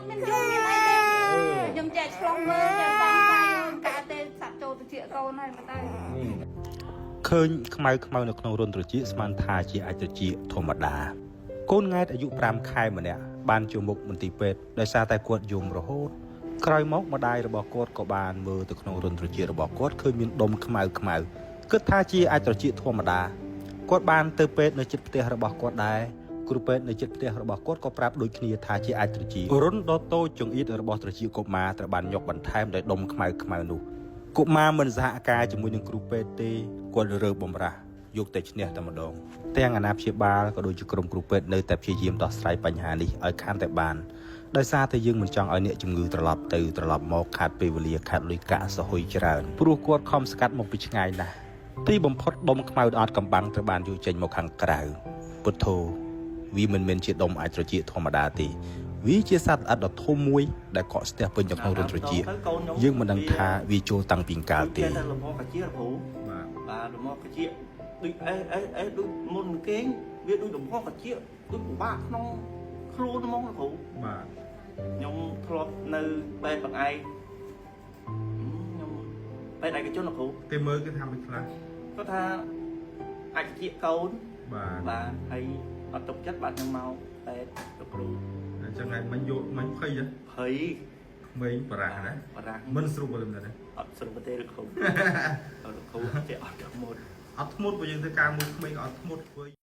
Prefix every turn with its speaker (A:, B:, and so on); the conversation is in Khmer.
A: មានខ្លួនមានអីទេខ្ញុំចែកឆ្លងមើលចែកសងសាយកាទេសាក់ចូលទៅជាកូនហើយមកទៅ
B: ឃើញខ្មៅនៅក្នុងរន្ធត្រចៀកស្មានថាជាអាចត្រចៀកធម្មតាកូនង៉ែតអាយុ5ខែម្នាក់បានចូលមុខមន្ទីរពេទ្យដោយសារតែគាត់យំរហូតក្រោយមកម្ដាយរបស់គាត់ក៏បានមើលទៅក្នុងរន្ធត្រចៀករបស់គាត់ឃើញមានដុំខ្មៅគិតថាជាអាចត្រចៀកធម្មតាគាត់បានទៅពេទ្យនៅជិតផ្ទះរបស់គាត់ដែរគ្រូពេទ្យនៅជិតផ្ទះរបស់គាត់ក៏ប្រាប់ដូចគ្នាថាជាអាចត្រចៀករុនដ៏តូចចង្អៀតរបស់ត្រចៀកកុមារត្រូវបានយកបន្ថែមដោយដុំខ្មៅនោះកុមារមិនសហការជាមួយនឹងគ្រូពេទ្យទេគាត់រើបំរាស់យកតែឈ្នះតែម្ដងទាំងអាណាព្យាបាលក៏ដូចជាក្រុមគ្រូពេទ្យនៅតែព្យាយាមដោះស្រាយបញ្ហានេះឲ្យខានតែបានដោយសារតែយើងមិនចង់ឲ្យអ្នកជំងឺត្រឡប់មកខាតពេលវេលាខាតលុយកាក់សហុយច្រើនព្រោះគាត់ខំស្កាត់មកពីឆ្ងាយណាស់ទីបំផុតដុំខ្មៅអត់កំបាំងត្រូវបានយកចេញមកខាងក្រៅពុទ្ធោវាមិនមែនជាដុំអាចត្រចៀកធម្មតាទេវាជាសត្វល្អិតដ៏ធំមួយដែលកក់ស្ទះពេញនៅក្នុងរន្ធត្រចៀកយើងមិនដឹងថាវាចូលតាំងពីកាលទេ
C: តែលំហកាជាគ្រូបាទលំហកាជាដូចអេដូចមុនគេងវាដូចលំហកាជាដូចពិបាកក្នុងខ្លួនហ្មងគ្រូ
B: បាទ
C: ខ្ញុំធ្លាប់នៅបែបបង្អែកខ្ញុំបែបឯកជនគ្រូ
B: គេមើលគេថាមិនខ្លះ
C: គាត់ថាអាចជាកូនបាទហើយអត់ទុកចិត្តបាទខ្ញុំមកបែបលោកគ្រូ
B: អញ្ចឹងឯងមិនយកមិនភ័យមេងបារាំងណាមិនស្រួលទេណា
C: អត់ស្រួលទេលោកគ្រូលោកគ្រូចេះអត់ធ្មត់
B: បើយើងធ្វើការមួយក្មេងអត់ធ្មត់ធ្វើ